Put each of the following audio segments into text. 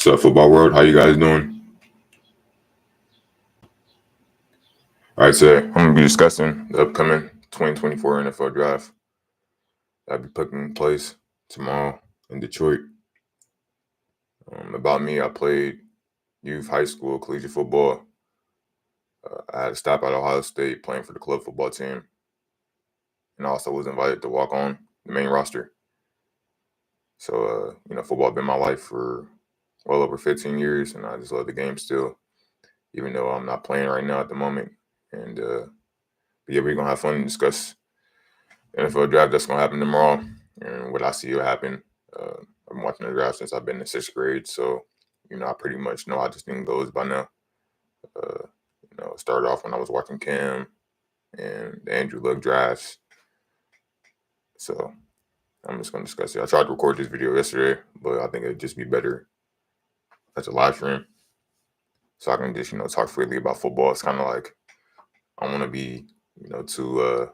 So, football world, how you guys doing? All right, so I'm going to be discussing the upcoming 2024 NFL draft that'll be taking place tomorrow in Detroit. About me, I played youth, high school, collegiate football. I had a stop at Ohio State playing for the club football team, and also was invited to walk on the main roster. So, football has been my life for well over 15 years, and I just love the game still, even though I'm not playing right now at the moment. And but yeah, we're gonna have fun and discuss the NFL draft that's gonna happen tomorrow and what I see will happen. I've been watching the draft since I've been in 6th grade, so I pretty much know how this thing goes by now. It started off when I was watching Cam and the Andrew Luck drafts. So I'm just gonna discuss it. I tried to record this video yesterday, but I think it'd just be better as a live stream, so I can just talk freely about football. It's kind of like I want to be too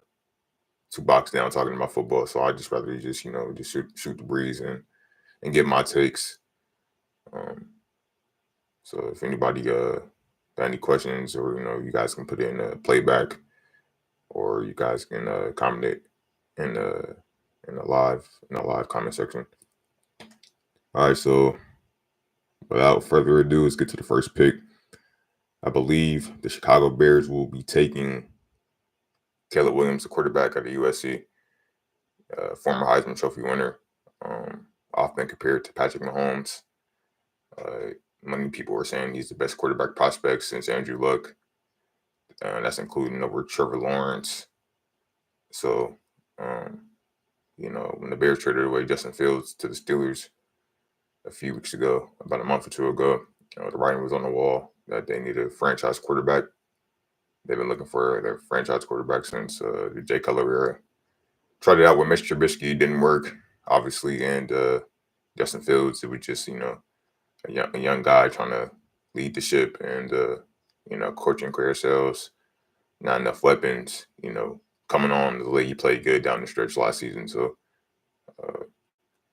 boxed down talking about football, so I just rather just shoot the breeze and get my takes. So if anybody got any questions, or you guys can put it in a playback, or you guys can comment it in a live comment section. All right, so without further ado, let's get to the first pick. I believe the Chicago Bears will be taking Caleb Williams, the quarterback at the USC, former Heisman Trophy winner, often compared to Patrick Mahomes. Many people were saying he's the best quarterback prospect since Andrew Luck. That's including over Trevor Lawrence. So, when the Bears traded away Justin Fields to the Steelers a few weeks ago, about a month or two ago, the writing was on the wall that they needed a franchise quarterback. They've been looking for their franchise quarterback since the Jay Cutler era. Tried it out with Mr. Trubisky, didn't work, obviously, and Justin Fields, it was just, a young guy trying to lead the ship and, coaching career sales, not enough weapons, coming on the way he played good down the stretch last season. So,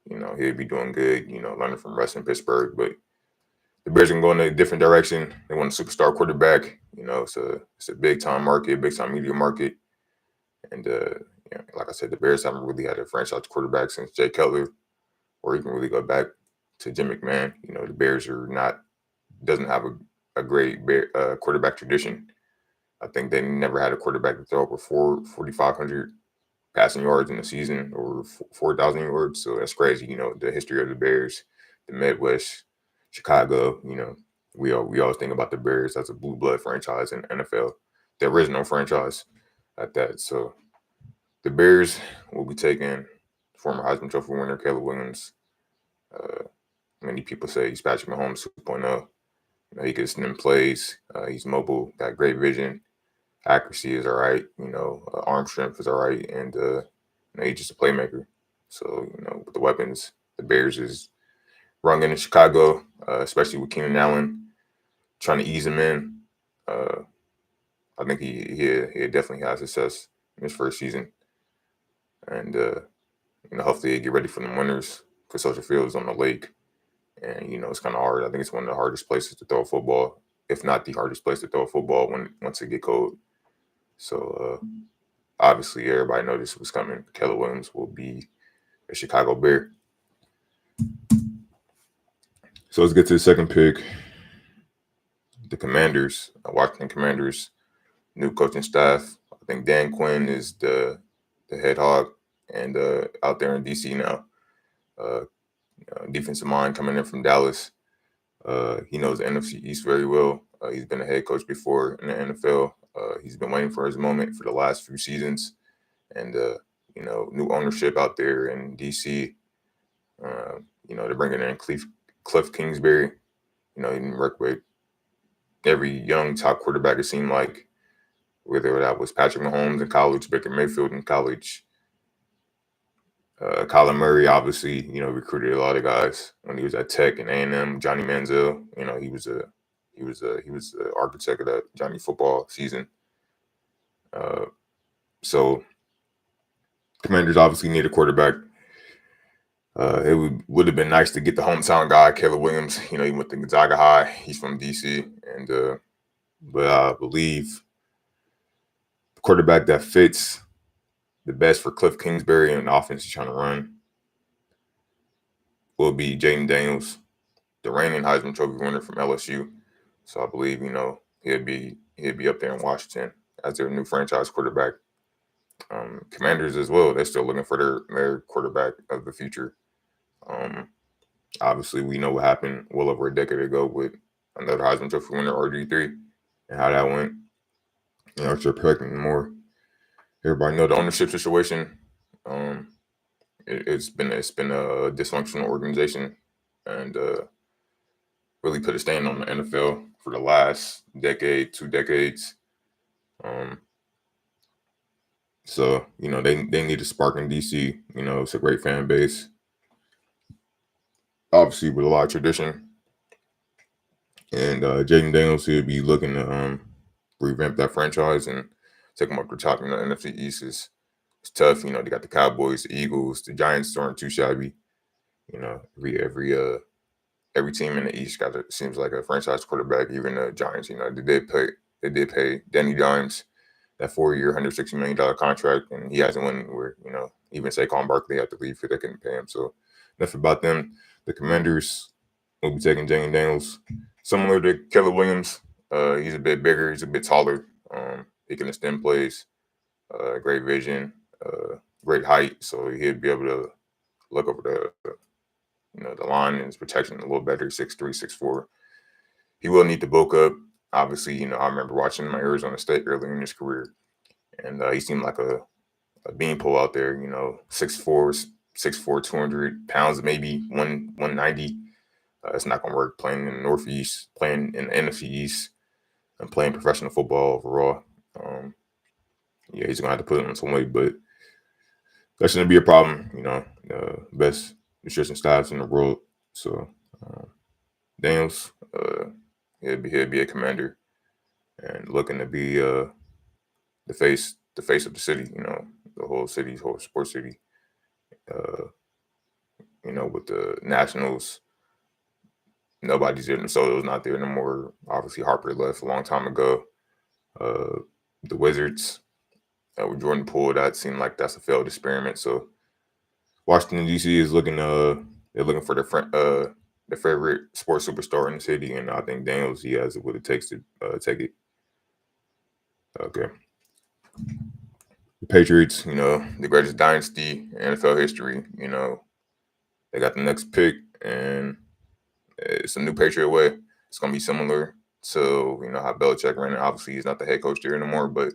he'll be doing good, learning from Russ in Pittsburgh. But the Bears can go in a different direction. They want a superstar quarterback. It's a big-time market, big-time media market. And, like I said, the Bears haven't really had a franchise quarterback since Jay Cutler, or you can really go back to Jim McMahon. The Bears doesn't have a great quarterback tradition. I think they never had a quarterback to throw over 4,500 passing yards in a season, or 4,000 yards. So that's crazy. The history of the Bears, the Midwest, Chicago. We always think about the Bears as a blue blood franchise in the NFL. There is no franchise at that. So the Bears will be taking former Heisman Trophy winner Caleb Williams. Many people say he's Patrick Mahomes 2.0. He gets in plays. He's mobile, got great vision. Accuracy is all right. Arm strength is all right. And, he's just a playmaker. So, with the weapons, the Bears is running in Chicago, especially with Keenan Allen, trying to ease him in. I think he definitely has success in his first season. And, hopefully they get ready for the winners, because Soldier Field is on the lake. And, it's kind of hard. I think it's one of the hardest places to throw a football, if not the hardest place to throw a football once it get cold. So, obviously, everybody knows this was coming. Caleb Williams will be a Chicago Bear. So let's get to the second pick. The Commanders, Washington Commanders, new coaching staff. I think Dan Quinn is the head hog, and out there in D.C. now. Defensive mind coming in from Dallas. He knows the NFC East very well. He's been a head coach before in the NFL. He's been waiting for his moment for the last few seasons. And, new ownership out there in D.C. They're bringing in Cliff Kingsbury. He didn't work with every young top quarterback, it seemed like, whether that was Patrick Mahomes in college, Baker Mayfield in college. Kyler Murray, obviously, recruited a lot of guys when he was at Tech and A&M. Johnny Manziel, he was the architect of that Johnny football season. So Commanders obviously need a quarterback. It would have been nice to get the hometown guy, Caleb Williams. He went to Gonzaga High. He's from DC, and but I believe the quarterback that fits the best for Cliff Kingsbury and the offense he's trying to run will be Jaden Daniels, the reigning Heisman Trophy winner from LSU. So I believe he'd be up there in Washington as their new franchise quarterback. Commanders as well. They're still looking for their quarterback of the future. Obviously, we know what happened well over a decade ago with another Heisman Trophy winner, RG3, and how that went. Start expecting more. Everybody know the ownership situation. It's been a dysfunctional organization, and really put a stain on the NFL for the last decade, 2 decades. So they need a spark in DC. It's a great fan base, obviously with a lot of tradition. And Jaden Daniels, he'll be looking to revamp that franchise and take them up the top. NFC East is tough. They got the Cowboys, the Eagles, the Giants aren't too shabby. Every team in the East seems like a franchise quarterback. Even the Giants, they did pay Danny Dimes that 4-year, $160 million contract, and he hasn't won where, even Saquon Barkley had to leave because they couldn't pay him. So enough about them. The Commanders will be taking Jaden Daniels, similar to Caleb Williams. He's a bit bigger. He's a bit taller. He can extend plays, great vision, great height. So he'd be able to look over the line and his protection a little better, 6'3", 6'4". He will need to bulk up. Obviously, I remember watching him at Arizona State early in his career, and he seemed like a beanpole out there. 6'4", 200 pounds, maybe 190. It's not going to work playing in the Northeast, playing in the NFC East, and playing professional football overall. He's going to have to put it on some weight, but that shouldn't be a problem. Best nutrition styles in the world. So Daniels, he'll be a commander and looking to be the face of the city. The whole sports city. With the Nationals, nobody's there. Minnesota's not there no more. Obviously, Harper left a long time ago. The Wizards, with Jordan Poole, that seemed like that's a failed experiment. So Washington D.C. is looking. They're looking for their favorite sports superstar in the city, and I think Daniels, he has what it takes to take it. Okay. The Patriots, the greatest dynasty in NFL history. They got the next pick, and it's a new Patriot way. It's going to be similar to, how Belichick ran it. Obviously, he's not the head coach there anymore, but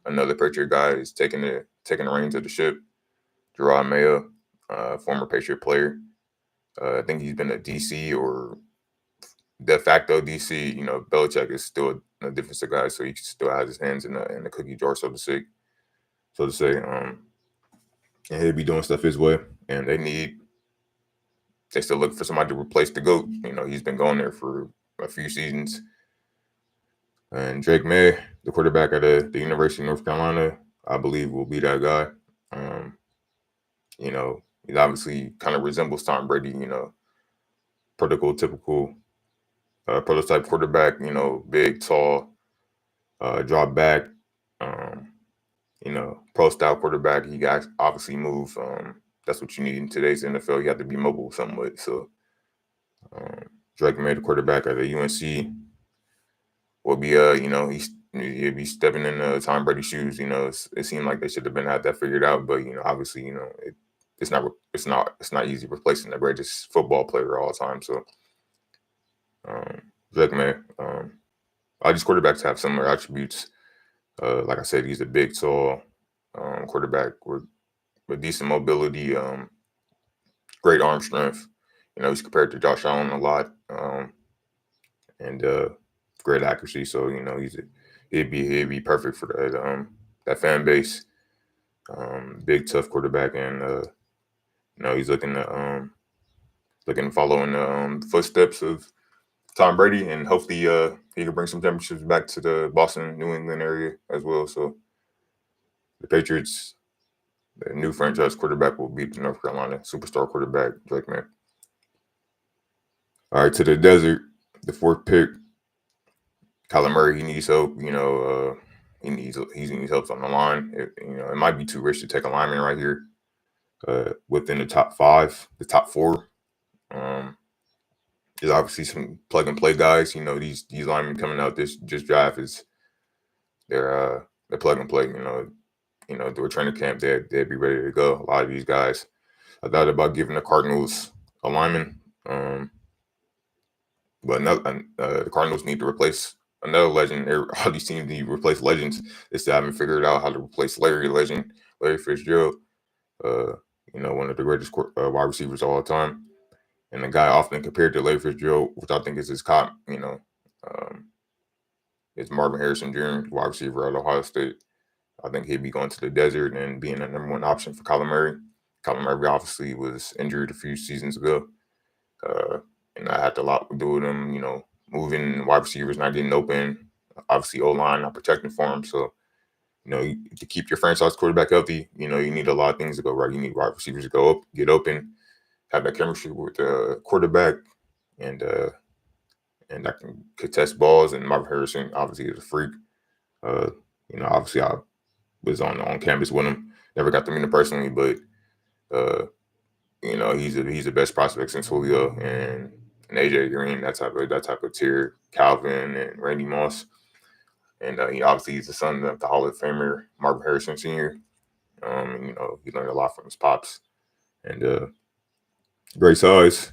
another Patriot guy is taking the reins of the ship. Gerard Mayo, former Patriot player. I think he's been a DC or de facto DC. Belichick is still a defensive guy, so he still has his hands in the cookie jar, so to say. And he'll be doing stuff his way, and they still look for somebody to replace the GOAT. He's been going there for a few seasons. And Drake May, the quarterback at the University of North Carolina, I believe will be that guy. He obviously kind of resembles Tom Brady, prototypical prototype quarterback, big, tall, drop back, pro style quarterback. He got obviously move. That's what you need in today's NFL. You have to be mobile somewhat. So Drake May, the quarterback at the UNC, will be he'll be stepping in Tom Brady's shoes. It seemed like they should have had that figured out, but obviously it's not easy replacing the greatest football player all the time. So Drake May, all these quarterbacks have similar attributes. Like I said, he's a big, tall quarterback with decent mobility, great arm strength. He's compared to Josh Allen a lot, and great accuracy. So he'd be perfect for that fan base. Big, tough quarterback, and he's looking to follow in the footsteps of Tom Brady, and hopefully he can bring some championships back to the Boston, New England area as well. So the Patriots, the new franchise quarterback will beat the North Carolina superstar quarterback, Drake May. All right, to the desert, the 4th pick. Kyler Murray, he needs help. He needs help on the line. It might be too rich to take a lineman right here. Within the top 5, the top 4. There's obviously some plug and play guys. These linemen coming out this draft they're plug and play. Do a training camp, they'd be ready to go. A lot of these guys. I thought about giving the Cardinals a lineman, but the Cardinals need to replace another legend. All these teams need to replace legends. They still haven't figured out how to replace Larry Fitzgerald. One of the greatest wide receivers of all time, and the guy often compared to Larry Fitzgerald, which I think is his comp. Is Marvin Harrison Jr., wide receiver at Ohio State. I think he'd be going to the desert and being a number 1 option for Kyler Murray. Kyler Murray obviously was injured a few seasons ago, and that had a lot to do with him, moving wide receivers, not getting open. Obviously, O-line not protecting for him. So, to keep your franchise quarterback healthy, you need a lot of things to go right. You need wide receivers to go up, get open, have that chemistry with the quarterback, and that can contest balls. And Marvin Harrison obviously is a freak. Obviously I was on campus with him. Never got to meet him personally, but he's the best prospect since Julio and AJ Green, that type of tier, Calvin and Randy Moss. And obviously he's the son of the Hall of Famer Marvin Harrison Sr. He learned a lot from his pops. And great size,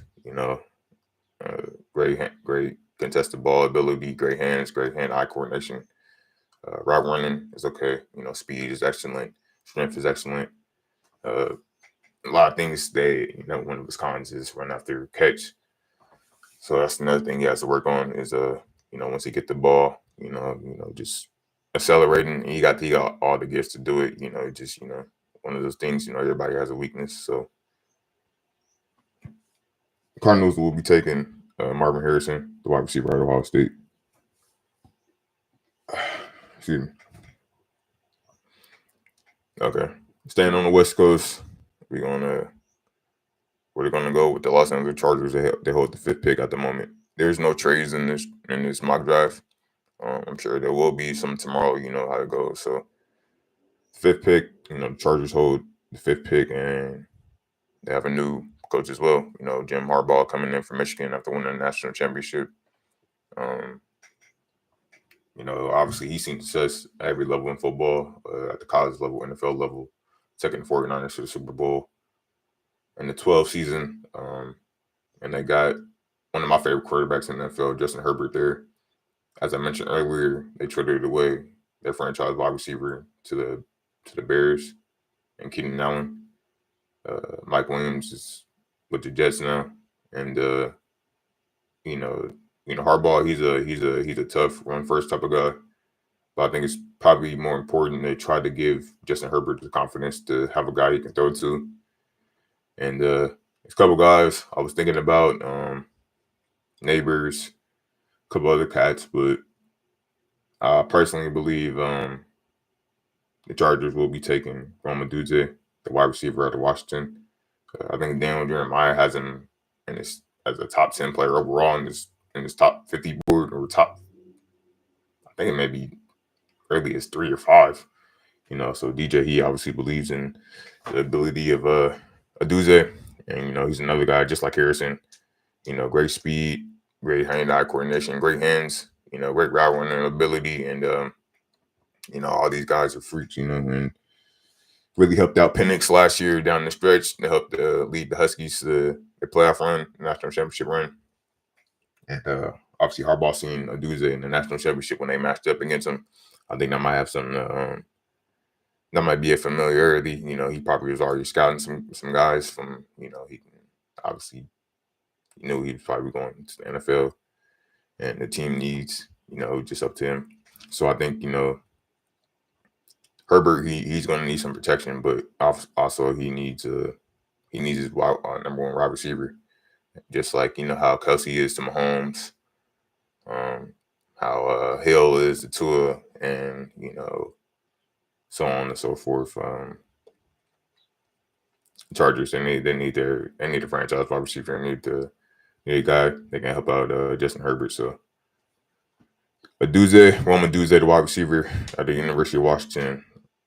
great contested ball ability, great hands, great hand-eye coordination. Route running is okay. Speed is excellent. Strength is excellent. A lot of things one of his cons is run after catch. So that's another thing he has to work on is, once he get the ball, just accelerating. And he got all the gifts to do it. One of those things, everybody has a weakness. So Cardinals will be taking Marvin Harrison, the wide receiver at Ohio State. Excuse me. Okay. Staying on the West Coast, we're gonna go with the Los Angeles Chargers. They hold the 5th pick at the moment. There's no trades in this mock draft. I'm sure there will be some tomorrow. You know how it goes. So 5th pick, the Chargers hold the 5th pick, and they have a new coach as well. Jim Harbaugh coming in from Michigan after winning a national championship. Obviously he's seen success at every level in football, at the college level, NFL level, taking the 49ers to the Super Bowl in the 12th season. And they got one of my favorite quarterbacks in the NFL, Justin Herbert, there. As I mentioned earlier, they traded away their franchise wide receiver to the Bears and Keenan Allen. Mike Williams is with the Jets now, and Harbaugh, he's a tough run first type of guy. But I think it's probably more important they try to give Justin Herbert the confidence to have a guy he can throw to. And there's a couple guys I was thinking about, Neighbors, a couple other cats, but I personally believe the Chargers will be taking Rome Odunze, the wide receiver out of Washington. I think Daniel Jeremiah has him as a top 10 player overall in his top 50 board, or top, I think it may be early as 3 or 5. So DJ, he obviously believes in the ability of Odunze, and he's another guy just like Harrison. Great speed, great hand-eye coordination, great hands. Great route running ability, and all these guys are freaks. And really helped out Penix last year down the stretch. They helped lead the Huskies to the playoff run, national championship run. And obviously Harbaugh seen Odunze in the national championship when they matched up against him. I think that might have some. That might be a familiarity. He probably was already scouting some guys from. He obviously knew he was probably going to the NFL, and the team needs. Just up to him. So I think Herbert, he's going to need some protection, but also he needs his number 1 wide receiver, just like how Kelsey is to Mahomes, how Hill is to Tua, and so on and so forth. Chargers, they need a franchise wide receiver. They need a guy that can help out Justin Herbert. So Roman Duze, the wide receiver at the University of Washington,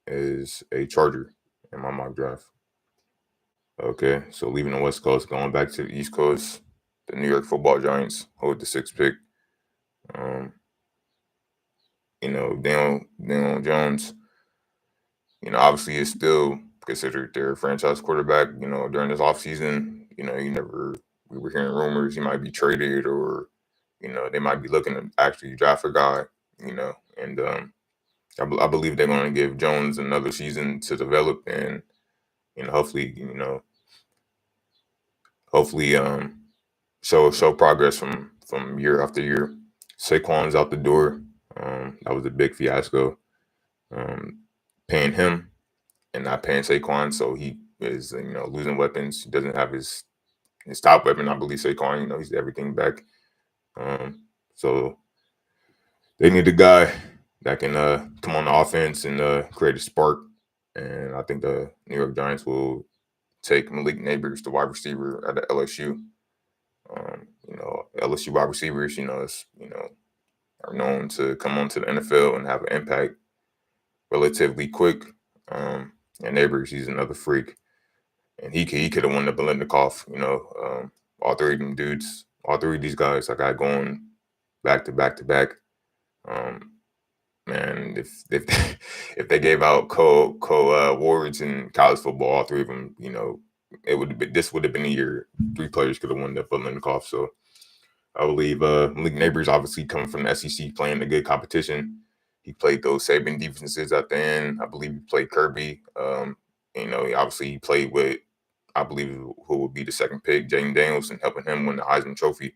is a Charger in my mock draft. Okay, so leaving the West Coast, going back to the East Coast, the New York Football Giants hold the 6th pick. Daniel Jones, obviously is still considered their franchise quarterback. During this offseason, we were hearing rumors he might be traded, or they might be looking to actually draft a guy. And I believe they're going to give Jones another season to develop, and hopefully show progress from year after year. Saquon's out the door. That was a big fiasco. Paying him and not paying Saquon, so he is losing weapons. He doesn't have his top weapon. I believe Saquon, he's everything back. So they need a guy that can come on the offense and create a spark. And I think the New York Giants will take Malik Neighbors, the wide receiver at the LSU. LSU wide receivers, are known to come onto the NFL and have an impact relatively quick. And Neighbors, he's another freak, and he could have won the Biletnikoff. All three of them dudes, all three of these guys, I got going back to back to back. Man, if they gave out awards in college football, all three of them, this would have been a year 3 players could have won the Biletnikoff. So I believe Malik Neighbors, obviously coming from the SEC, playing a good competition. He played those Saban defenses at the end. I believe he played Kirby. He played with, I believe, who would be the 2nd pick, Jaden Daniels, and helping him win the Heisman Trophy.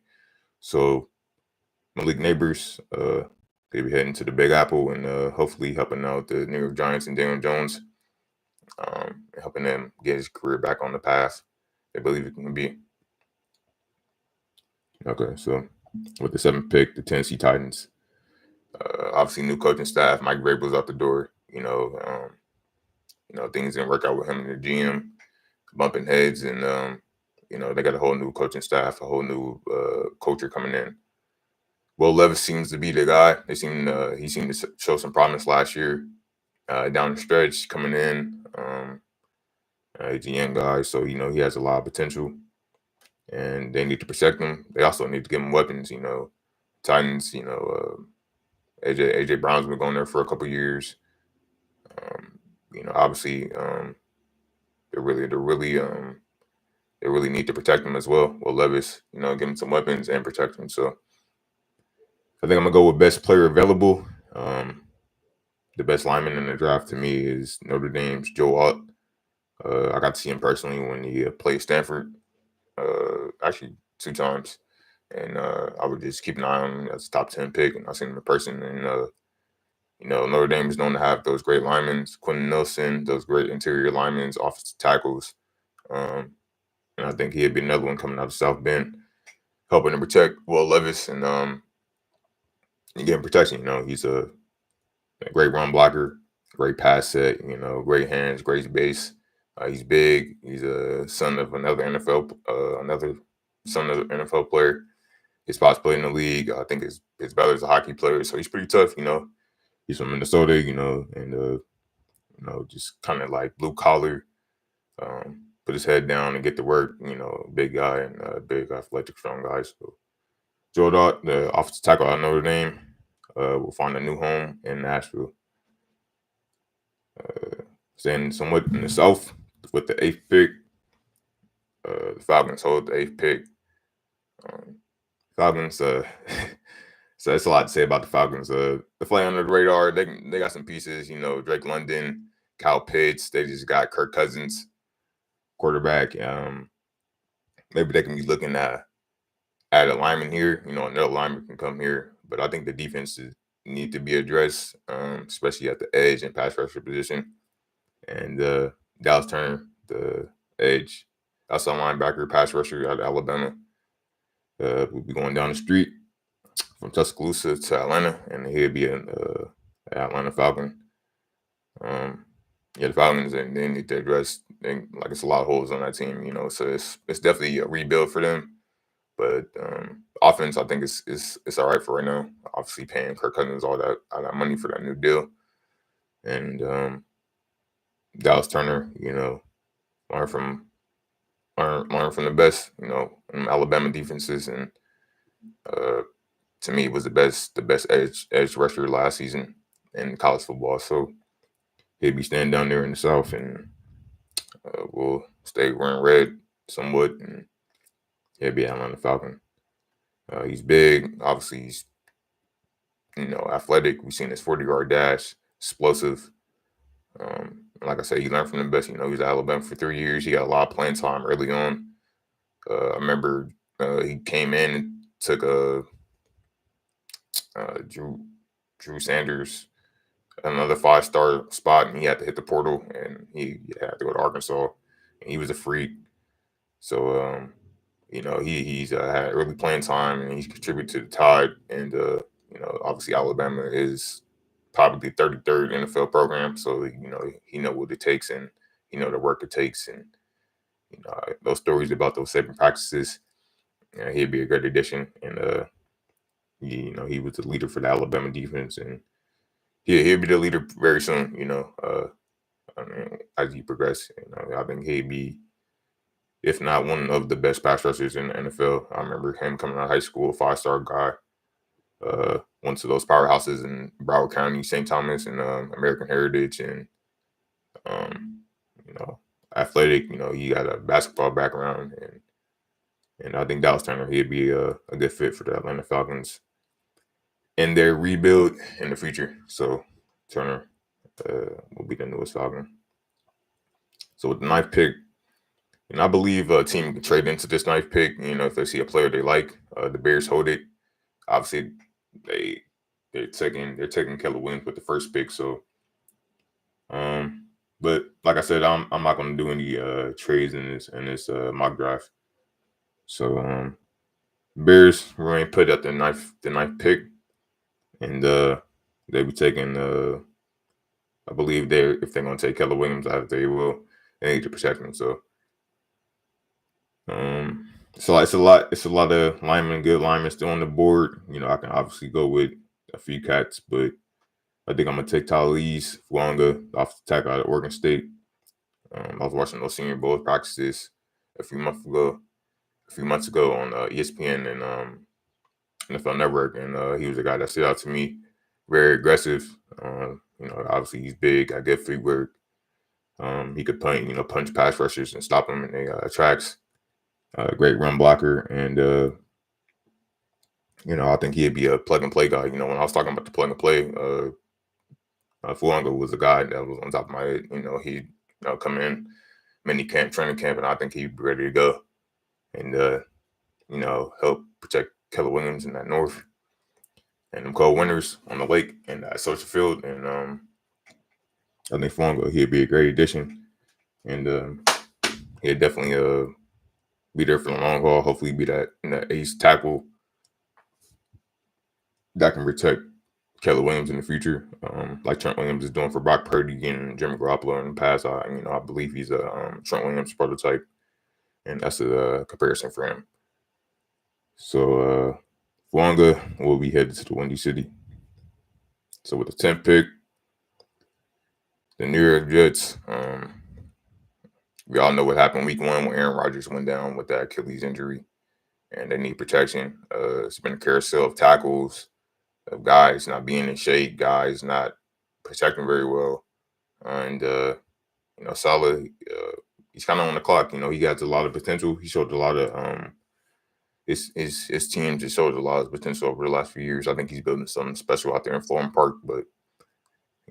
So Malik Neighbors, they be heading to the Big Apple and hopefully helping out the New York Giants and Daniel Jones, helping them get his career back on the path they believe it can be. Okay, so with the 7th pick, the Tennessee Titans. Obviously, new coaching staff. Mike Vrabel's out the door. Things didn't work out with him and the GM, bumping heads, and they got a whole new coaching staff, a whole new culture coming in. Will Levis seems to be the guy. He seemed to show some promise last year down the stretch coming in. He's a young guy, so he has a lot of potential, and they need to protect him. They also need to give him weapons. Titans. AJ Brown's been going there for a couple years. Obviously, they really need to protect him as well. Will Levis, give him some weapons and protect him. So I think I'm gonna go with best player available. The best lineman in the draft to me is Notre Dame's Joe Alt. I got to see him personally when he played Stanford, actually 2 times. And I would just keep an eye on him as a top 10 pick, and I seen him in person. And Notre Dame is known to have those great linemen, Quentin Nelson, those great interior linemen, offensive tackles. And I think he'd be another one coming out of South Bend, helping to protect Will Levis and getting protection. He's a great run blocker, great pass set, great hands, great base. He's big. He's a son of another NFL player. His spot's played in the league. I think his brother's a hockey player, so he's pretty tough. He's from Minnesota, and just kind of like blue collar. Put his head down and get to work. Big guy and big athletic, strong guy. So Joe Dot, the offensive tackle out of Notre Dame, will find a new home in Nashville. Staying somewhat in the South with the 8th pick, the Falcons hold the 8th pick. Falcons, so that's a lot to say about the Falcons. They fly under the radar. They got some pieces, Drake London, Kyle Pitts. They just got Kirk Cousins, quarterback. Maybe they can be looking at a lineman here. Another lineman can come here. But I think the defenses need to be addressed, especially at the edge and pass rusher position. And Dallas Turner, the edge, outside linebacker, pass rusher out of Alabama, will be going down the street from Tuscaloosa to Atlanta, and he'll be an Atlanta Falcon. Yeah, the Falcons, and they need to address, and like, it's a lot of holes on that team, so it's definitely a rebuild for them. But offense, I think it's all right for right now. Obviously, paying Kirk Cousins all that money for that new deal, and Dallas Turner, learn from learn from the best, in Alabama defenses, and uh, to me, was the best edge rusher last season in college football. So he'd be standing down there in the South, and we'll stay wearing red somewhat, and he'll be out on the Falcon. He's big, obviously. He's athletic. We've seen his 40-yard dash, explosive. Like I said, he learned from the best. He was at Alabama for 3 years. He got a lot of playing time early on. I remember he came in and took Drew Sanders another 5-star spot, and he had to hit the portal, and he had to go to Arkansas, and he was a freak. So he's had early playing time, and he's contributed to the Tide, and obviously Alabama is probably the 33rd NFL program, so he know what it takes, and the work it takes, and those stories about those 7 practices. He'd be a great addition, and he was the leader for the Alabama defense, and he'll be the leader very soon. As he progress, I think he'd be, if not one of the best pass rushers in the NFL. I remember him coming out of high school, a 5-star guy. Went to those powerhouses in Broward County, St. Thomas, and American Heritage, and athletic. He got a basketball background, and I think Dallas Turner, he'd be a good fit for the Atlanta Falcons in their rebuild in the future. So Turner will be the newest Falcon. So with the 9th pick, I believe a team can trade into this 9th pick. If they see a player they like, the Bears hold it. Obviously, they're taking Keller Williams with the first pick. So, but like I said, I'm not going to do any trades in this mock draft. So, Bears, we're going to put at the ninth pick, and they'll be taking. I believe if they're going to take Keller Williams, they need to protect him. So, it's a lot of good linemen still on the board. I can obviously go with a few cats, but I think I'm gonna take Talise Fuanga off the tackle out of Oregon State. I was watching those Senior Bowl practices a few months ago on ESPN and NFL Network, and he was a guy that stood out to me. Very aggressive. Obviously he's big, got good footwork. He could punch pass rushers and stop them in their tracks. Great run blocker, and I think he'd be a plug and play guy. When I was talking about the plug and play, Fuanga was a guy that was on top of my head. He'd come in mini camp, training camp, and I think he'd be ready to go, and help protect Keller Williams in that north, and them cold winters on the lake and that social field. And I think Fuanga, he'd be a great addition, and he'd definitely be there for the long haul. Hopefully, be that ace tackle that can protect Keller Williams in the future, like Trent Williams is doing for Brock Purdy and Jimmy Garoppolo in the past. I believe he's a Trent Williams prototype, and that's a comparison for him. So Fuanga will be headed to the Windy City. So with the 10th pick, the New York Jets. We all know what happened week 1 when Aaron Rodgers went down with that Achilles injury, and they need protection. It's been a carousel of tackles, of guys not being in shape, guys not protecting very well, and Salah, he's kind of on the clock. He got a lot of potential. He showed a lot of his team just showed a lot of potential over the last few years. I think he's building something special out there in Florham Park, but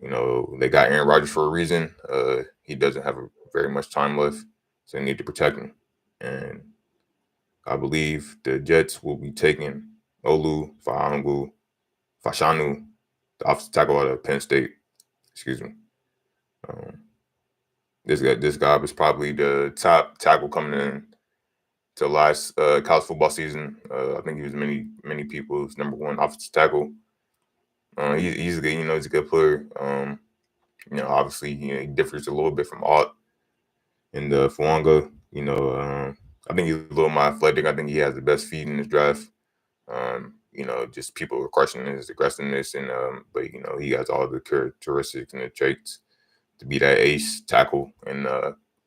they got Aaron Rodgers for a reason. He doesn't have very much time left, so they need to protect him. And I believe the Jets will be taking Olu Fashanu, the offensive tackle out of Penn State. Excuse me. This guy was probably the top tackle coming in to last college football season. I think he was many people's number 1 offensive tackle. He's a good, he's a good player. Obviously, he differs a little bit from Alt and Fuanga. I think he's a little more athletic. I think he has the best feet in this draft. Just people are questioning his aggressiveness, but he has all the characteristics and the traits to be that ace tackle and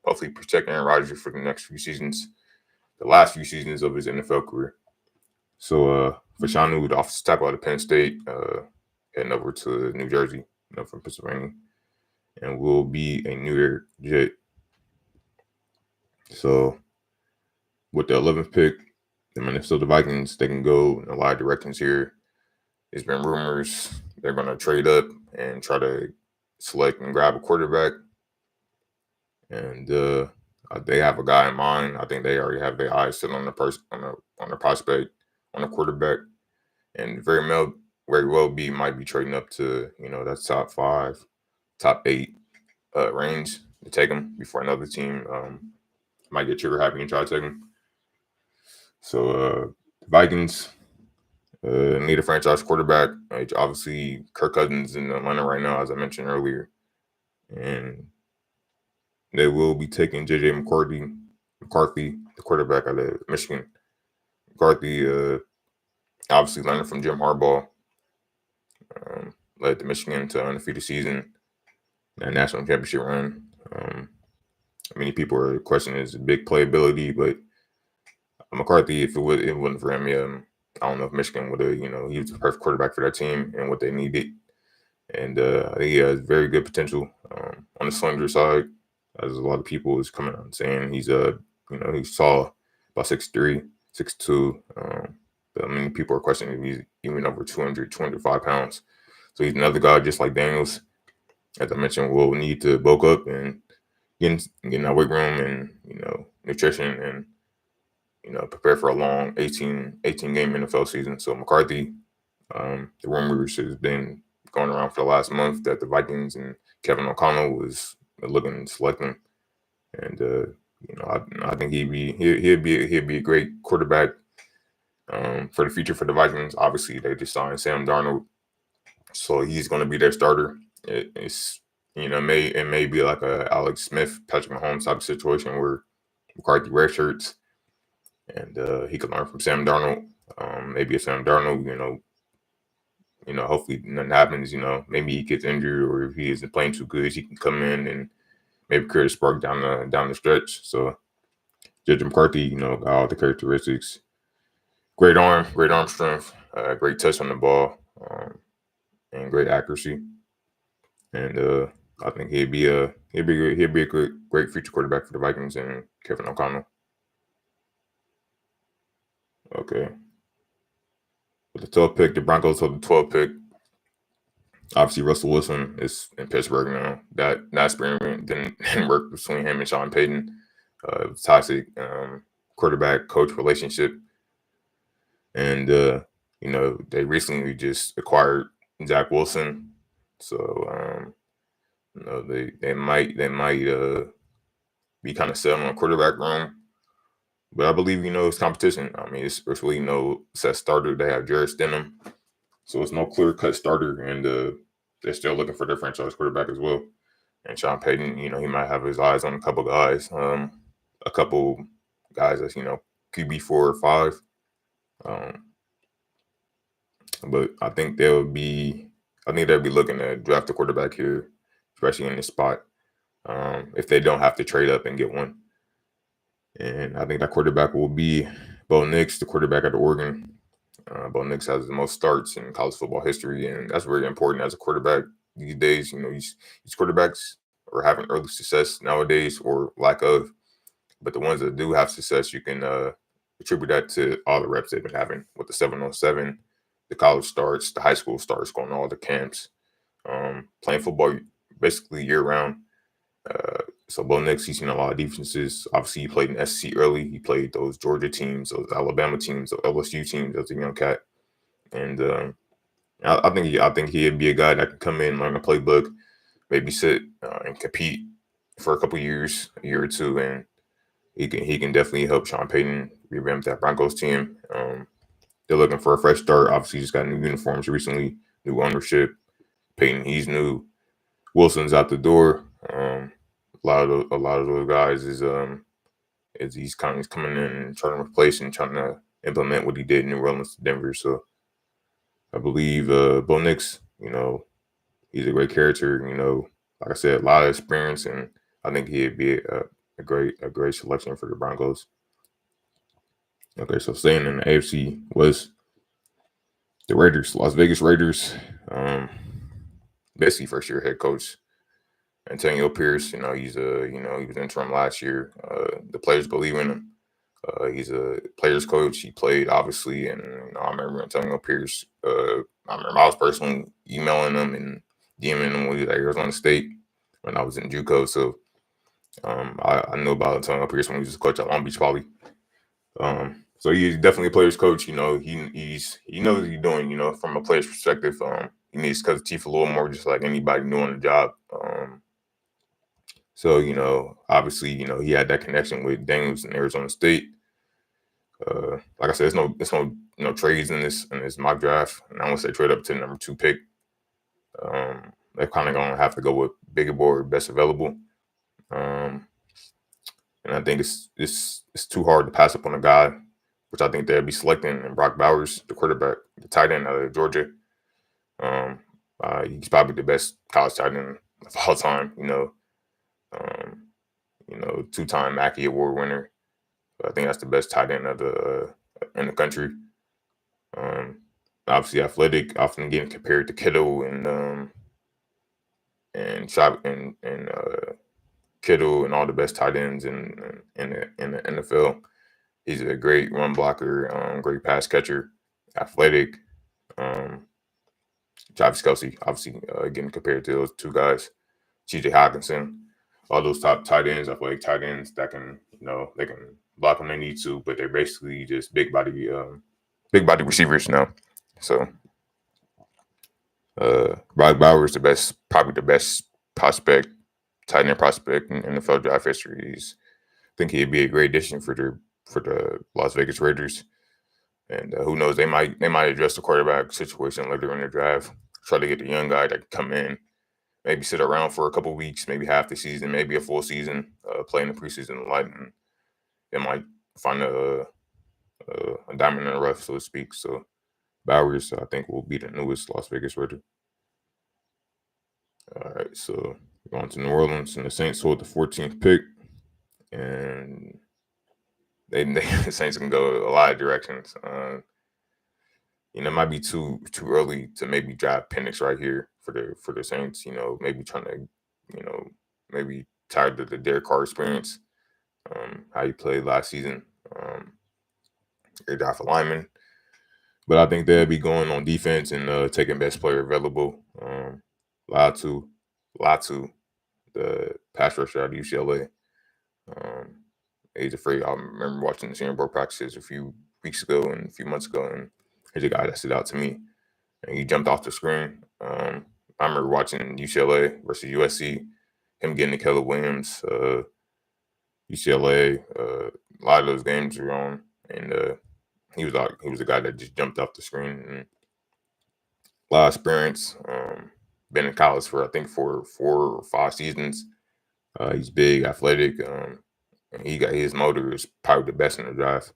hopefully protect Aaron Rodgers for the next few seasons, the last few seasons of his NFL career. So Fashanu, the offensive tackle out of Penn State, heading over to New Jersey, from Pennsylvania, and will be a New York Jet. So with the 11th pick, the Minnesota Vikings, they can go in a lot of directions here. There's been rumors they're going to trade up and try to select and grab a quarterback. And they have a guy in mind. I think they already have their eyes set on the prospect, on the quarterback, and very well might be trading up to that top 5, top 8 range to take him before another team might get trigger happy and try to take him. So the Vikings need a franchise quarterback. Obviously, Kirk Cousins in Atlanta right now, as I mentioned earlier, and they will be taking J.J. McCarthy, the quarterback out of Michigan. McCarthy, obviously learning from Jim Harbaugh, led the Michigan to undefeated season, that national championship run. Many people are questioning his big playability, but McCarthy, if it wasn't for him, I don't know if Michigan would have, he was the perfect quarterback for that team and what they needed. And I think he has very good potential on the slender side, as a lot of people is coming out and saying he's he's tall, about 6'3", 6'2". But many people are questioning if he's even over 205 pounds. So he's another guy just like Daniels, as I mentioned, will need to bulk up and get in that weight room and nutrition and prepare for a long 18 game NFL season. So McCarthy, the rumors has been going around for the last month that the Vikings and Kevin O'Connell was looking to select him, and I think he'd be a great quarterback for the future for the Vikings. Obviously, they just signed Sam Darnold, so he's going to be their starter. It may be like a Alex Smith, Patrick Mahomes type of situation where McCarthy redshirts and he could learn from Sam Darnold. Maybe if Sam Darnold, hopefully nothing happens. Maybe he gets injured, or if he isn't playing too good, he can come in and maybe create a spark down the stretch. So J.J. McCarthy, got all the characteristics. Great arm strength, great touch on the ball, and great accuracy. And I think he'd be a great future quarterback for the Vikings and Kevin O'Connell. Okay. With the 12th pick, the Broncos hold the 12th pick. Obviously, Russell Wilson is in Pittsburgh now. That experiment didn't work between him and Sean Payton. It was toxic quarterback-coach relationship. And, they recently just acquired Zach Wilson. So, they might be kind of set on a quarterback room. But I believe, it's competition. I mean, it's really no set starter. They have Jarrett Stidham. So it's no clear-cut starter. And they're still looking for their franchise quarterback as well. And Sean Payton, he might have his eyes on a couple guys. A couple guys that's, QB 4 or 5. But I think they'll be looking to draft a quarterback here, especially in this spot, if they don't have to trade up and get one. And I think that quarterback will be Bo Nix, the quarterback out of Oregon. Bo Nix has the most starts in college football history, and that's very important as a quarterback these days. These quarterbacks are having early success nowadays, or lack of. But the ones that do have success, you can attribute that to all the reps they've been having with the 7-on-7, the college starts, the high school starts, going to all the camps, playing football basically year-round. So Bo Nix, he's seen a lot of defenses. Obviously, he played in SEC early. He played those Georgia teams, those Alabama teams, those LSU teams as a young cat. And I think he'd be a guy that can come in, learn the playbook, maybe sit and compete for a couple years, a year or two, and he can definitely help Sean Payton revamp that Broncos team. They're looking for a fresh start. Obviously, just got new uniforms recently, new ownership. Payton, he's new. Wilson's out the door. A lot of those guys is he's kind of coming in and trying to replace and trying to implement what he did in New Orleans to Denver. So I believe Bo Nix, he's a great character. Like I said, a lot of experience, and I think he'd be a great selection for the Broncos. Okay, so staying in the AFC was the Raiders, Las Vegas Raiders. Basically, first year head coach Antonio Pierce. He was interim last year. The players believe in him. He's a players coach. He played obviously, and I remember Antonio Pierce. I remember I was personally emailing him and DMing him when he was at Arizona State when I was in JUCO. So I know about Antonio Pierce when he was a coach at Long Beach Poly. So he's definitely a player's coach. He knows what he's doing. From a player's perspective, he needs to cut his teeth a little more, just like anybody new on the job. So obviously, he had that connection with Daniels in Arizona State. Like I said, there's no trades in this mock draft, and I want to say trade up to the number 2 pick. They're kind of gonna have to go with bigger board, best available. And I think it's too hard to pass up on a guy, which I think they'll be selecting, and Brock Bowers, the quarterback, the tight end out of Georgia. He's probably the best college tight end of all time. 2-time Mackey Award winner. I think that's the best tight end in the country. Obviously athletic, often getting compared to Kittle and Kittle and all the best tight ends in the NFL. He's a great run blocker, great pass catcher, athletic. Travis Kelce, obviously getting compared to those two guys. TJ Hawkinson, all those top tight ends, athletic tight ends that can, they can block when they need to, but they're basically just big body receivers now. So Brock Bowers is probably the best prospect, tight end prospect in NFL draft history. I think he'd be a great addition for the Las Vegas Raiders. And who knows, they might address the quarterback situation later in the draft. Try to get a young guy that can come in, maybe sit around for a couple of weeks, maybe half the season, maybe a full season, play in the preseason light, and they might find a diamond in the rough, so to speak. So Bowers, I think, will be the newest Las Vegas Raider. All right, so we're going to New Orleans, and the Saints hold the 14th pick, and the Saints can go a lot of directions. It might be too early to maybe draft Penix right here for the Saints. Maybe trying to, maybe tired of the Derek Carr experience, how he played last season. They draft a lineman, but I think they'll be going on defense and taking best player available. Latu, the pass rusher out of UCLA. He's afraid. I remember watching the senior board practices a few weeks ago and a few months ago, and he's a guy that stood out to me. And he jumped off the screen. I remember watching UCLA versus USC, him getting to Caleb Williams, UCLA. A lot of those games were on, and he was a guy that just jumped off the screen. And a lot of experience. Been in college for I think 4 or 5 seasons. He's big, athletic. And he got his motor is probably the best in the draft.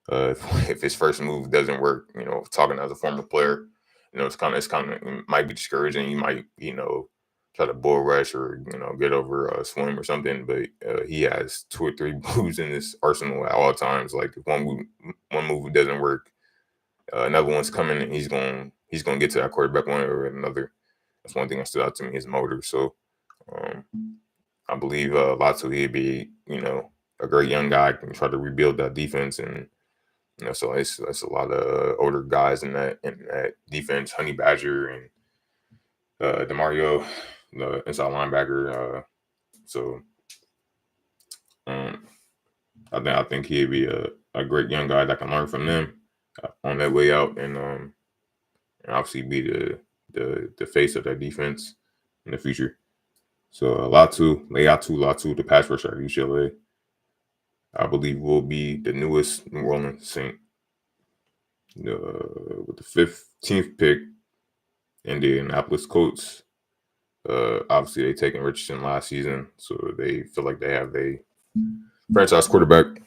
If his first move doesn't work, talking as a former player, it might be discouraging. You might, try to bull rush or, get over a swim or something. But he has 2 or 3 moves in his arsenal at all times. Like if one move doesn't work, another one's coming and he's going to get to that quarterback one or another. That's one thing that stood out to me, his motor. So I believe Latu, he'd be, a great young guy, can try to rebuild that defense. And, so it's a lot of older guys in that defense, Honey Badger and DeMario, the inside linebacker. I think he'd be a great young guy that can learn from them on their way out and obviously be the face of that defense in the future. So Latu, the pass rusher at UCLA, I believe will be the newest New Orleans Saint. With the 15th pick, Indianapolis Colts Obviously, they taken Richardson last season, so they feel like they have a franchise quarterback.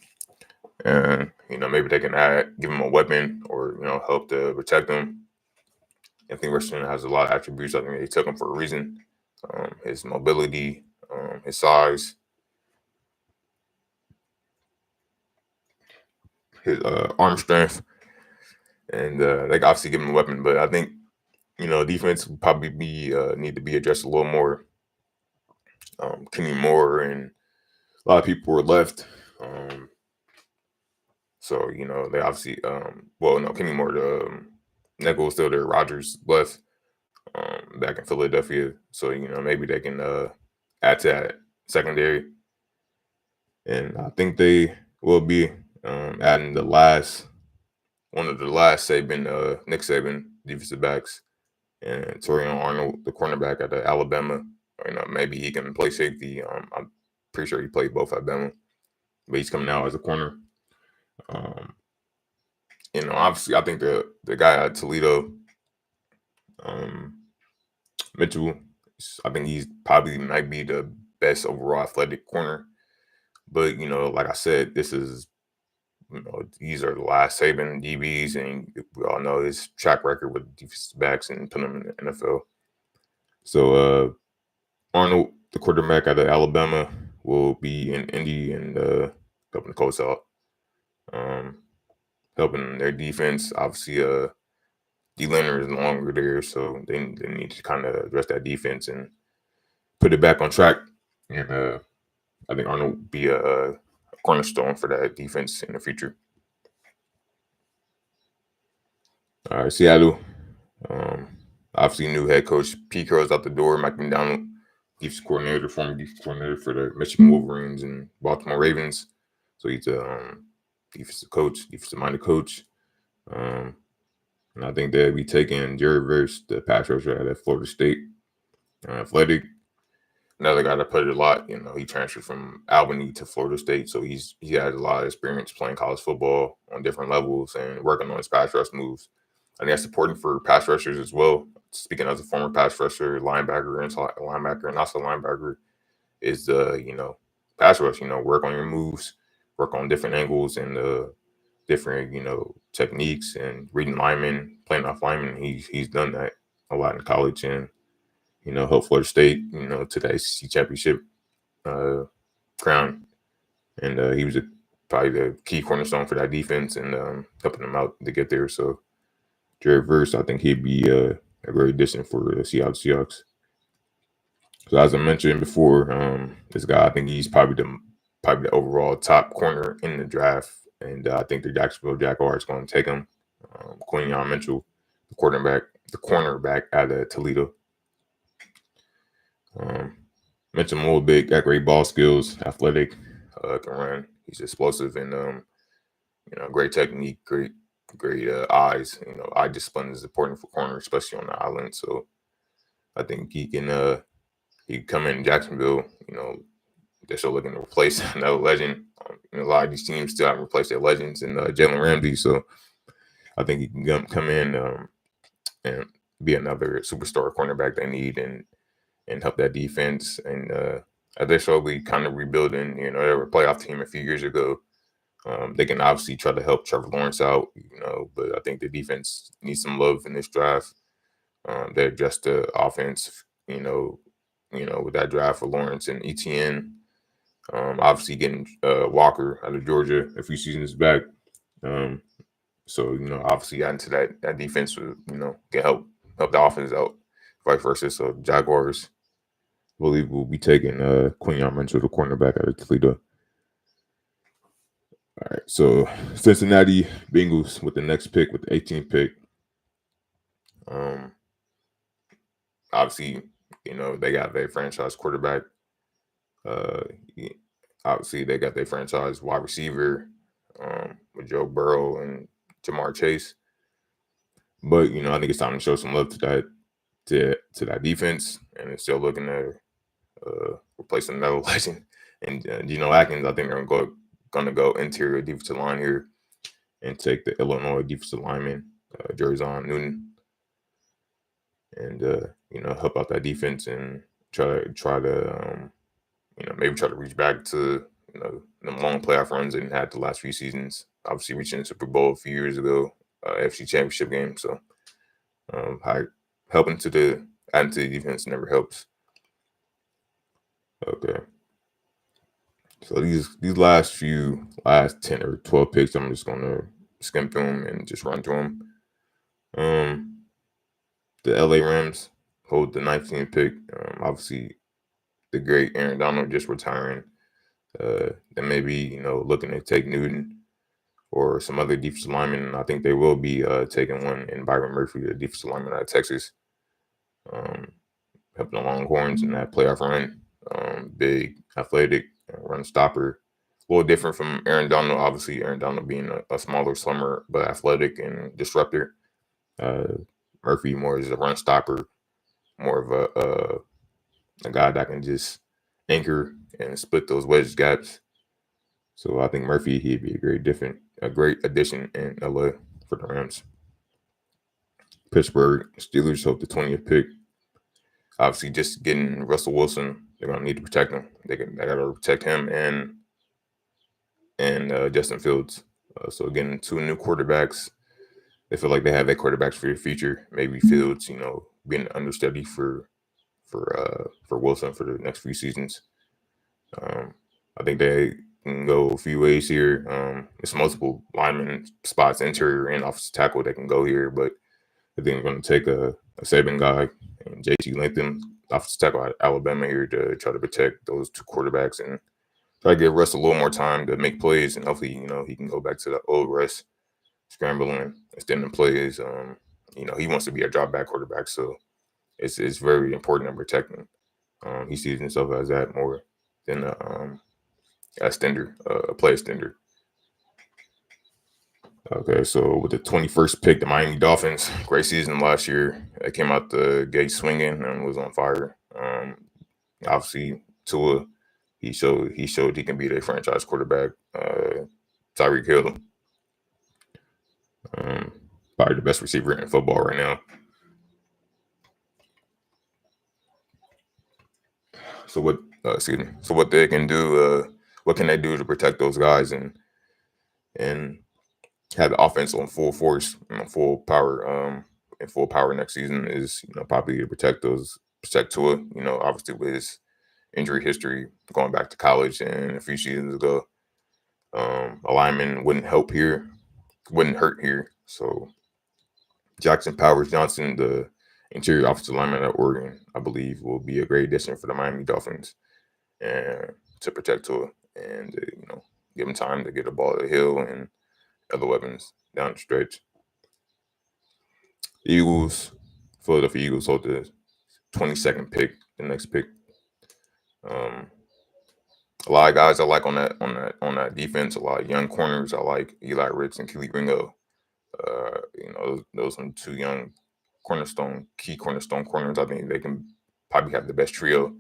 And, maybe they can give him a weapon or, help to protect him. I think Richardson has a lot of attributes. I think they took him for a reason. His mobility, his size, his arm strength, and they can obviously give him a weapon. But I think, defense would probably need to be addressed a little more. Kenny Moore and a lot of people were left. So, they obviously, Kenny Moore, Nickel was still there. Rodgers left back in Philadelphia. So, maybe they can add to that secondary. And I think they will be adding one of the last Nick Saban defensive backs, and Torian Arnold, the cornerback out of Alabama. Maybe he can play safety. I'm pretty sure he played both at Alabama, but he's coming out as a corner. Obviously, I think the guy at Toledo, Mitchell, I think he's probably might be the best overall athletic corner. But, like I said, this is, these are the last Saban DBs, and we all know his track record with defensive backs and putting them in the NFL. So, Arnold, the quarterback out of Alabama, will be in Indy and helping the Colts out, helping their defense. Obviously, D. Leonard is no longer there, so they need to kind of address that defense and put it back on track. And I think Arnold will be a cornerstone for that defense in the future. All right, Seattle. Obviously, new head coach Pete Carroll's out the door. Mike McDonald, former defensive coordinator for the Michigan Wolverines and Baltimore Ravens. So he's a defensive-minded coach. And I think they'll be taking Jared Verse, the pass rusher out of Florida State. Athletic. Another guy that played a lot. He transferred from Albany to Florida State, so he has a lot of experience playing college football on different levels and working on his pass rush moves. I think that's important for pass rushers as well. Speaking as a former pass rusher, linebacker, and also linebacker, is pass rush. Work on your moves, work on different angles and different techniques and reading linemen, playing off linemen. He's done that a lot in college and help Florida State to the SEC championship crown, and he was probably the key cornerstone for that defense and helping them out to get there. So Jared Verse, I think he'd be a great addition for the Seahawks. So as I mentioned before, this guy, I think he's probably the overall top corner in the draft, and I think the Jacksonville Jaguars going to take him. Quinyon Mitchell, the cornerback out of Toledo. Mitchell more big, got great ball skills, athletic, can run. He's explosive and great technique, great eyes. Eye discipline is important for corner, especially on the island. So I think he can come in Jacksonville. They're still looking to replace another legend. A lot of these teams still haven't replaced their legends and Jalen Ramsey. So I think he can come in and be another superstar cornerback they need and help that defense. And they're slowly kind of rebuilding. They were a playoff team a few years ago. They can obviously try to help Trevor Lawrence out, but I think the defense needs some love in this draft. They adjust the offense, with that draft for Lawrence and ETN. Obviously getting Walker out of Georgia a few seasons back. So, obviously adding to that defense will, can help the offense out, vice versa. So Jaguars, I believe, will be taking Quinyon Mitchell, the cornerback out of Toledo. All right, so Cincinnati Bengals with the next pick, with the 18th pick. Obviously, they got their franchise quarterback. Obviously, they got their franchise wide receiver with Joe Burrow and Jamar Chase. But, I think it's time to show some love to that defense, and it's still looking to replace another legend. And Geno Atkins, I think they're going to go interior defensive line here and take the Illinois defensive lineman, Jerzon Newton. And, help out that defense and try to maybe try to reach back to the long playoff runs and had the last few seasons. Obviously, reaching the Super Bowl a few years ago, AFC Championship game. So, helping to the adding to the defense never helps. Okay. So these last 10 or 12 picks, I'm just gonna skim through them and just run through them. The LA Rams hold the 19th pick. Obviously, the great Aaron Donald just retiring. They may be, looking to take Newton or some other defensive lineman. I think they will be taking one in Byron Murphy, the defensive lineman out of Texas. Helping the Longhorns in that playoff run. Big, athletic, run stopper. A little different from Aaron Donald. Obviously, Aaron Donald being a smaller, slimmer, but athletic and disruptor. Murphy more as a run stopper, more of a guy that can just anchor and split those wedge gaps. So I think Murphy, he'd be a great addition in LA for the Rams. Pittsburgh Steelers hold the 20th pick. Obviously, just getting Russell Wilson, they're gonna need to protect him. They gotta protect him and Justin Fields. So again, 2 new quarterbacks. They feel like they have their quarterbacks for the future. Maybe Fields, being understudy for Wilson for the next few seasons. I think they can go a few ways here. It's multiple lineman spots, interior and offensive tackle that can go here, but I think they're going to take a Saban guy and JT Latham, offensive tackle at Alabama here to try to protect those 2 quarterbacks and try to give Russ a little more time to make plays, and hopefully, he can go back to the old Russ, scrambling, extending plays. He wants to be a drop back quarterback, so it's very important to protect him. He sees himself as that more than a extender, a play extender. Okay, so with the 21st pick, the Miami Dolphins, great season last year. They came out the gate swinging and was on fire. Obviously, Tua, he showed he can be the franchise quarterback. Tyreek Hill, probably the best receiver in football right now. So what they can do? What can they do to protect those guys and have the offense on full force, full power, and full power next season is probably to protect Tua. Obviously with his injury history going back to college and a few seasons ago, a lineman wouldn't hurt here. So Jackson Powers Johnson, the interior offensive lineman at Oregon, I believe will be a great addition for the Miami Dolphins and to protect Tua and give him time to get the ball to Hill and other weapons down the stretch. Philadelphia Eagles hold the 22nd pick, the next pick. A lot of guys I like on that defense. A lot of young corners. I like Eli Ricks and Keely Ringo. Those are 2 young key cornerstone corners. I think they can probably have the best trio.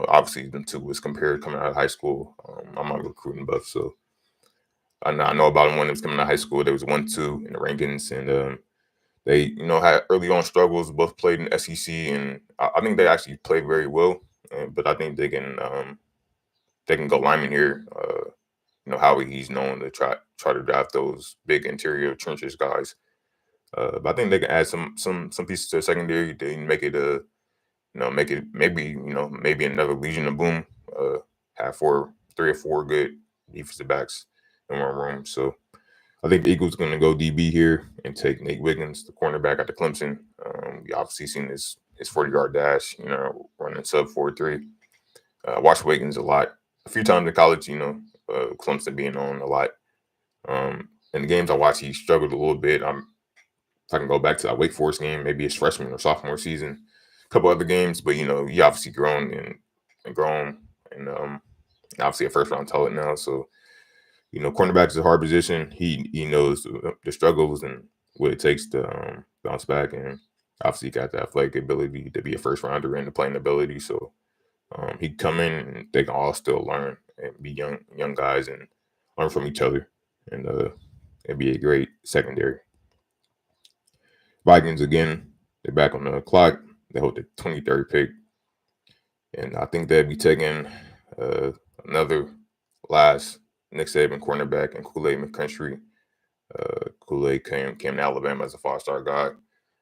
Obviously them 2 was compared coming out of high school. I'm not recruiting buff, so I know about them when it was coming out of high school. There was 1-2 in the rankings, and they had early on struggles. Both played in SEC, and I think they actually played very well. But I think they can go lineman here. Howie, he's known to try to draft those big interior trenches guys. But I think they can add some pieces to the secondary. They make it maybe another Legion of Boom. Have 3 or 4 good defensive backs in one room. So I think the Eagles going to go DB here and take Nate Wiggins, the cornerback at the Clemson. We obviously seen his 40-yard dash, running sub 4.3. Watched Wiggins a few times in college. Clemson being on a lot. In the games I watched, he struggled a little bit. If I can go back to that Wake Forest game, maybe his freshman or sophomore season, a couple other games, but he obviously grown and obviously a first round talent now. So cornerback is a hard position. He knows the struggles and what it takes to bounce back, and obviously got that athletic ability to be a first rounder and the playing ability. So he can come in and they can all still learn and be young guys and learn from each other, and it'd be a great secondary. Vikings again, they're back on the clock. They hold the 23rd pick, and I think they'd be taking another last Nick Saban cornerback and Kool-Aid McCountry. Kool-Aid came to Alabama as a 5-star guy,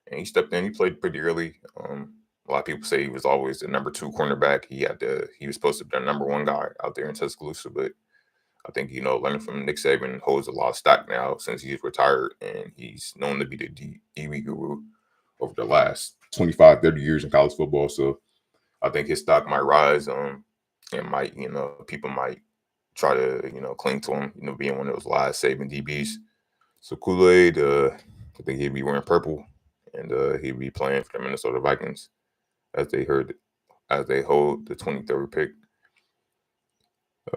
and he stepped in. He played pretty early. A lot of people say he was always the number 2 cornerback. He was supposed to be the number 1 guy out there in Tuscaloosa, but I think, learning from Nick Saban holds a lot of stock now since he's retired, and he's known to be the DB guru over the last 25, 30 years in college football. So I think his stock might rise, and might, people might try to, cling to him, being one of those last Saban DBs. So Kool-Aid, I think he'd be wearing purple, and he'd be playing for the Minnesota Vikings as they hold the 23rd pick.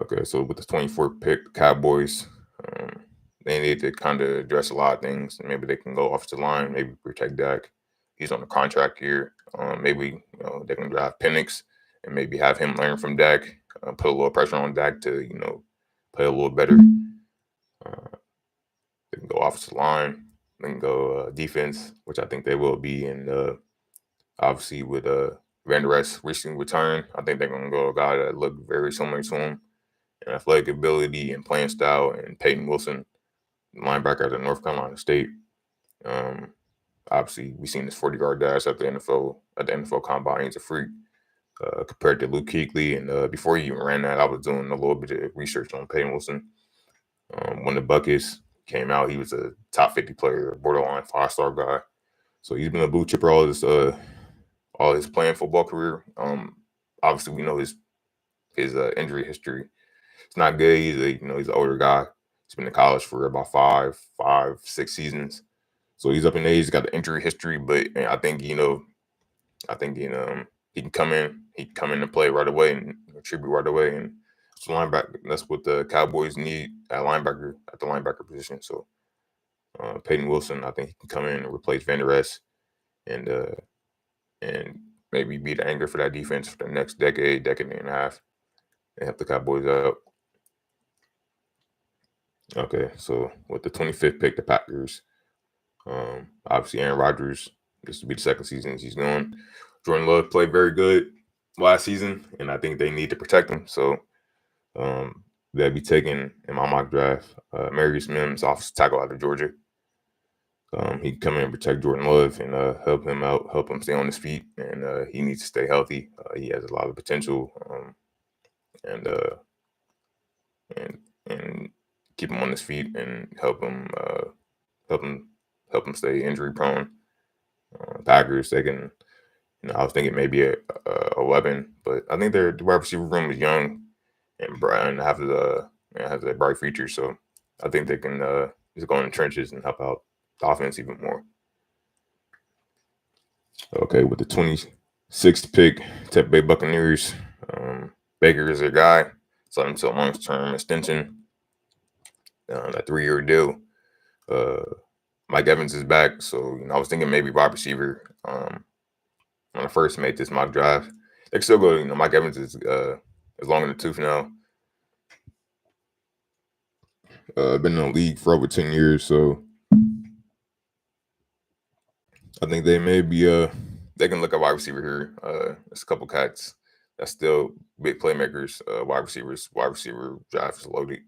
Okay, so with the 24th pick, the Cowboys, they need to kind of address a lot of things. Maybe they can go off the line, maybe protect Dak. He's on a contract here. Maybe they can draft Penix and maybe have him learn from Dak, put a little pressure on Dak to play a little better. They can go offensive line. They can go defense, which I think they will be. And obviously with Van Der Esch recently returned, I think they're going to go a guy that looked very similar to him in athletic ability and playing style, and Peyton Wilson, linebacker at North Carolina State. Obviously, we've seen this 40-yard dash at the NFL Combine. He's a freak compared to Luke Kuechly. And before he even ran that, I was doing a little bit of research on Peyton Wilson. When the Buccaneers came out, he was a top 50 player, borderline 5-star guy. So he's been a blue chipper all his playing football career. Obviously, we know his injury history. It's not good. He's an older guy. He's been in college for about 6 seasons. So he's up in age. He's got the injury history, but I think he can come in. He can come in and play right away and contribute right away. And it's linebacker. That's what the Cowboys need at the linebacker position. So Peyton Wilson, I think he can come in and replace Van Der Esch and maybe be the anchor for that defense for the next decade and a half, and help the Cowboys out. Okay, so with the 25th pick, the Packers, obviously Aaron Rodgers, this will be the second season he's going. Jordan Love played very good last season, and I think they need to protect him. So they'll be taking, in my mock draft, Marius Mims, offensive tackle out of Georgia. He can come in and protect Jordan Love and help him out, help him stay on his feet, and he needs to stay healthy. He has a lot of potential, and keep him on his feet and help him stay injury prone. Packers, they can. I was thinking maybe a 11, but I think their wide receiver room is young and have the bright future. So I think they can just go in the trenches and help out the offense even more. Okay, with the 26th pick, Tampa Bay Buccaneers, Baker is their guy. Signed to a long-term extension. A 3-year deal. Mike Evans is back, so I was thinking maybe wide receiver. When I first made this mock draft, they can still go. Mike Evans is long in the tooth now. Been in the league for over 10 years, so I think they may be they can look at wide receiver here. There's a couple cats that's still big playmakers. Wide receiver draft is loaded.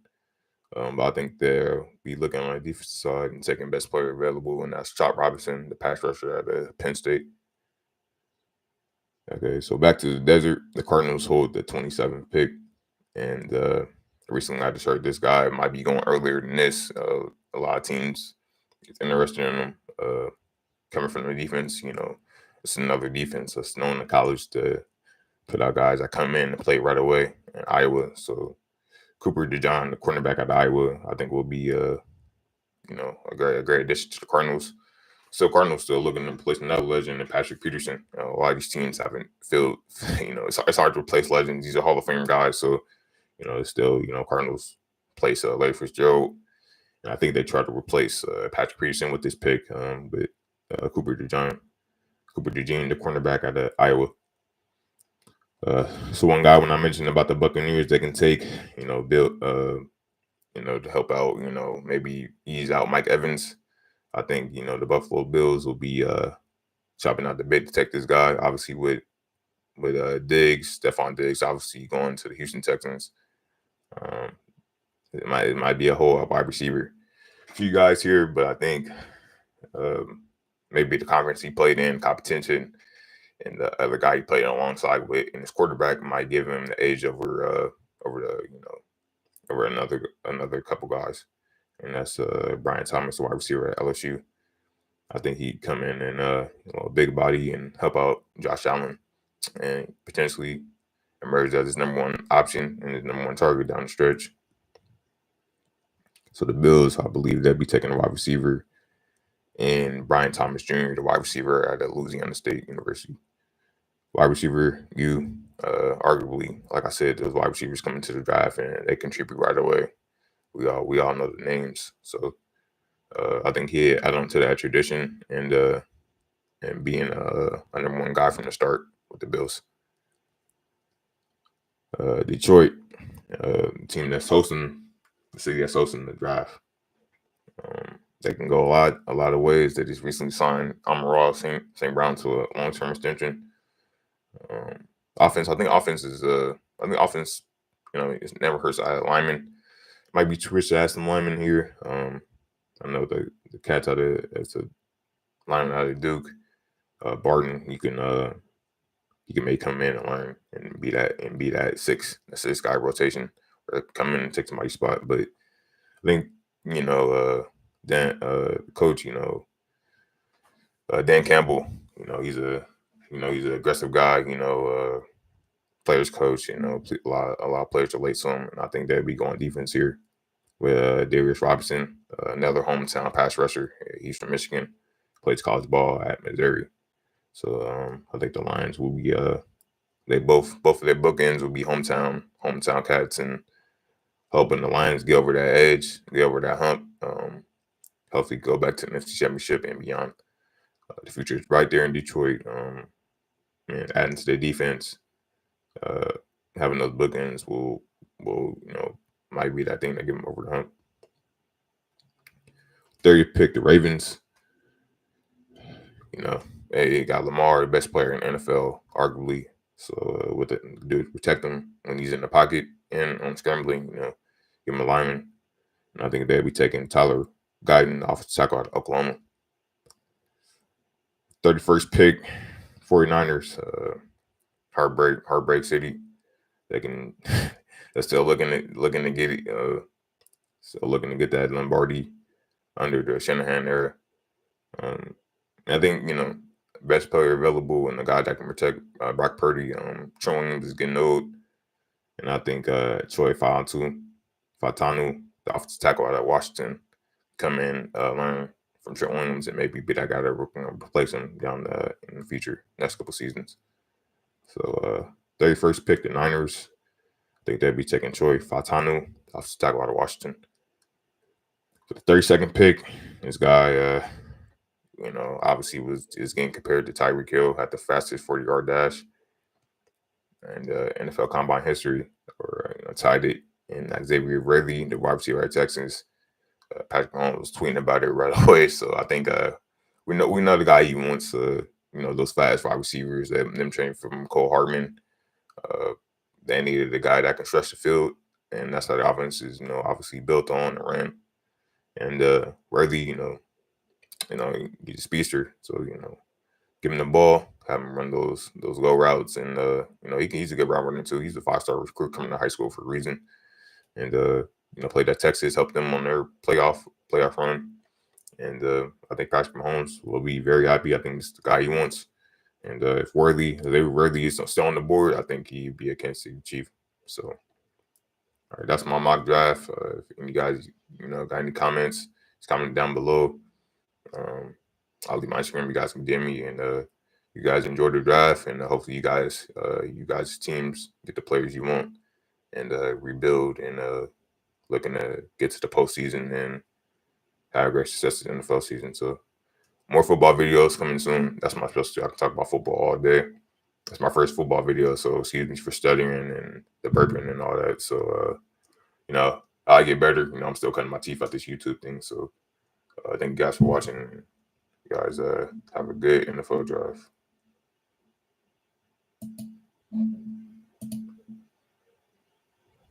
But I think they'll be looking on the defensive side and taking best player available, and that's Chop Robinson, the pass rusher at Penn State. Okay, so back to the desert. The Cardinals hold the 27th pick, and recently I just heard this guy might be going earlier than this. A lot of teams is interested in him. Coming from the defense, it's another defense that's known in college to put out guys that come in and play right away in Iowa. So Cooper DeJean, the cornerback out of Iowa, I think will be a great addition to the Cardinals. So Cardinals still looking to replace another legend in Patrick Peterson. A lot of these teams haven't filled, it's hard to replace legends. These are Hall of Fame guys. So, it's still, Cardinals place Larry Fitzgerald. And I think they try to replace Patrick Peterson with this pick, but Cooper DeJean, the cornerback out of Iowa. So one guy, when I mentioned about the Buccaneers, they can take, build, to help out, maybe ease out Mike Evans. I think, the Buffalo Bills will be chopping out the bit to take this guy. Obviously with Stephon Diggs, obviously going to the Houston Texans. It might be a whole wide receiver for you guys here, but I think maybe the conference he played in, competition, and the other guy he played alongside with, and his quarterback might give him the edge over another couple guys, and that's Brian Thomas, the wide receiver at LSU. I think he'd come in and big body and help out Josh Allen, and potentially emerge as his number one option and his number one target down the stretch. So the Bills, I believe they'll be taking a wide receiver, and Brian Thomas Jr., the wide receiver at Louisiana State University. Wide receiver, arguably, like I said, those wide receivers come into the draft and they contribute right away. We all know the names, so I think he add on to that tradition and being a number one guy from the start with the Bills. Detroit, team that's hosting the city that's hosting the draft. They can go a lot of ways. They just recently signed Amon-Ra St. Brown to a long-term extension. Offense, I think offense, it never hurts to add a lineman. Might be too rich to add some linemen here. I know the cats out of it's a lineman out of Duke, Barton. You may come in and learn and be that six guy rotation, or come in and take somebody's spot. But I think coach, Dan Campbell, he's an aggressive guy, players coach, a lot of players relate to him, and I think they'll be going defense here with Darius Robinson, another hometown pass rusher. He's from Michigan, plays college ball at Missouri. So I think the Lions will be they both of their bookends will be hometown cats, and hoping the Lions get over that edge, get over that hump, hopefully go back to the NFC Championship and beyond. The future is right there in Detroit. And adding to their defense, having those bookends will might be that thing that get them over the hump. 30th pick, the Ravens. They got Lamar, the best player in the NFL, arguably. So with the dude protect him when he's in the pocket and on scrambling, give him a lineman. And I think they'll be taking Tyler Guyton, offensive tackle out of Oklahoma. 31st pick, 49ers. Heartbreak City. They're still looking to get it. Still looking to get that Lombardi under the Shanahan era. I think best player available and the guy that can protect Brock Purdy. Troy Williams is getting old, and I think Troy Fautanu, the offensive tackle out of Washington, come in, learn from Troy Williams, and maybe be that guy that replace him down in the future, next couple seasons. So 31st pick, the Niners. I think they'll be taking Troy Fautanu, offensive tackle out of Washington. For the 32nd pick, this guy, obviously is getting compared to Tyreek Hill at the fastest 40-yard dash and NFL Combine history, or tied it. And Xavier Worthy, the wide receiver at Texans, Patrick Mahomes was tweeting about it right away. So I think we know the guy he wants. Those fast wide receivers, them trained from Cole Hartman. They needed a guy that can stretch the field, and that's how the offense is, obviously built on and ran. And Worthy, he's a speedster, so give him the ball, have him run those go routes, and he's a good route runner too. He's a 5-star recruit coming to high school for a reason, and played at Texas, helped them on their playoff run. And I think Patrick Mahomes will be very happy. I think it's the guy he wants. And if Worthy is still on the board, I think he'd be a Kansas City Chief. So, all right, that's my mock draft. If you guys, got any comments, just comment down below. I'll leave my Instagram. You guys can DM me, and you guys enjoy the draft, and hopefully you guys teams get the players you want, and rebuild, and looking to get to the postseason and have great success in the NFL season. So more football videos coming soon. That's my specialty. I can talk about football all day. It's my first football video, so excuse me for stuttering and the burping and all that. So I get better. I'm still cutting my teeth out this YouTube thing. So thank you guys for watching. You guys have a good NFL drive.